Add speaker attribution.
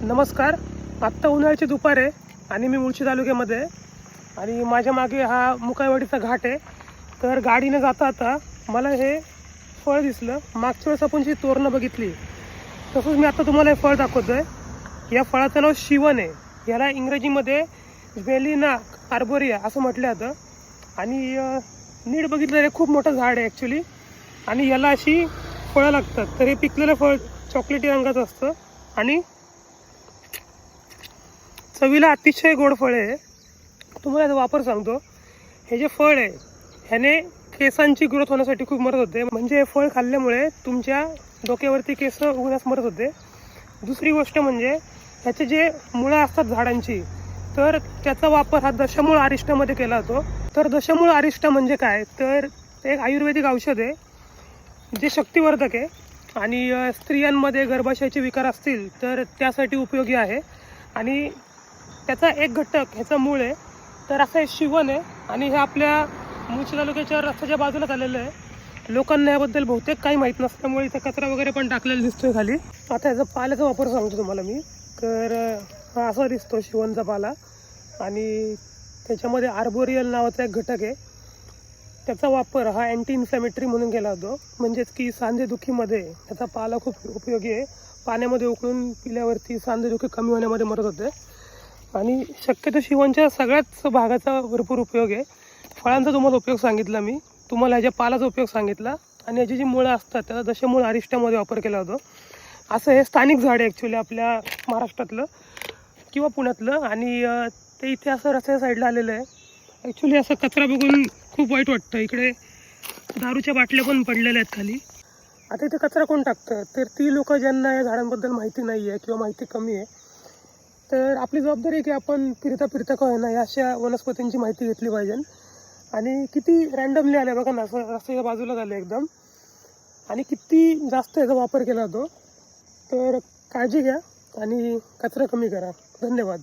Speaker 1: नमस्कार. आत्ता उन्हाळ्याची दुपार आहे आणि मी मुळशी तालुक्यामध्ये आहे आणि माझ्या मागे हा मुकाईवाडीचा घाट आहे. तर गाडीने जाता आता मला हे फळ दिसलं. मागच्या वेळेस आपण जी तोरणं बघितली तसंच मी आता तुम्हाला हे फळ दाखवतो आहे. या फळाचं नाव शिवन आहे. याला इंग्रजीमध्ये वेलिना आर्बोरिया असं म्हटलं जातं आणि नीट बघितलं हे खूप मोठं झाड आहे ॲक्च्युली आणि याला अशी फळं लागतात. तर हे पिकलेलं फळ चॉकलेटी रंगाचं असतं आणि चवीला अतिशय गोड फळ आहे. तुम्हाला याचा वापर सांगतो. हे जे फळ आहे ह्याने केसांची ग्रोथ होण्यासाठी खूप मदत होते. म्हणजे हे फळ खाल्ल्यामुळे तुमच्या डोक्यावरती केस उगवण्यास मदत होते. दुसरी गोष्ट म्हणजे ह्याचे जे मुळं असतात झाडांची तर त्याचा वापर हा दशमूळ अरिष्टामध्ये केला जातो. तर दशमूळ अरिष्ट म्हणजे काय तर ते एक आयुर्वेदिक औषध आहे जे शक्तिवर्धक आहे आणि स्त्रियांमध्ये गर्भाशयाचे विकार असतील तर त्यासाठी उपयोगी आहे. आणि त्याचा एक घटक ह्याचं मूळ आहे. तर असं हे शिवन आहे आणि हे आपल्या मुळशी तालुक्याच्या रस्त्याच्या बाजूलाच आलेलं आहे. लोकांना याबद्दल बहुतेक काही माहीत नसल्यामुळे इथं कचरा वगैरे पण टाकलेला दिसतोय खाली. आता ह्याचा पाल्याचा वापर सांगतो तुम्हाला मी. तर हा असा दिसतो शिवनचा पाला आणि त्याच्यामध्ये आर्बोरियल नावाचा एक घटक आहे. त्याचा वापर हा अँटी इन्फ्लॅमेटरी म्हणून केला जातो. म्हणजेच की सांधेदुखीमध्ये त्याचा पाला खूप उपयोगी आहे. पाण्यामध्ये उकळून पिल्यावरती सांधेदुखी कमी होण्यामध्ये मदत होते आणि शक्यतो शिवनच्या सगळ्याच भागाचा भरपूर उपयोग आहे. फळांचा तुम्हाला उपयोग सांगितला मी, तुम्हाला ह्याच्या पालाचा उपयोग सांगितला आणि याची जी मुळं असतात त्याचा दशमूळ अरिष्टामध्ये वापर केला जातो. असं हे स्थानिक झाड आहे ॲक्च्युली आपल्या महाराष्ट्रातलं किंवा पुण्यातलं आणि ते इथे असं रस्त्याच्या साईडला आलेलं आहे. ॲक्च्युली असं कचरा बघून खूप वाईट वाटतं. इकडे दारूच्या बाटल्या पण पडलेल्या आहेत खाली. आता इथे कचरा कोण टाकतं तर ती लोकं ज्यांना या झाडांबद्दल माहिती नाही आहे किंवा माहिती कमी आहे. तर आपली जबाबदारी आहे की आपण फिरता फिरता का होईना या अशा वनस्पतींची माहिती घेतली पाहिजे. आणि किती रँडमली आलं बघा ना, असं रस्त्याच्या बाजूला झालं एकदम आणि किती जास्त याचा वापर केला जातो. तर काळजी घ्या आणि कचरा कमी करा. धन्यवाद.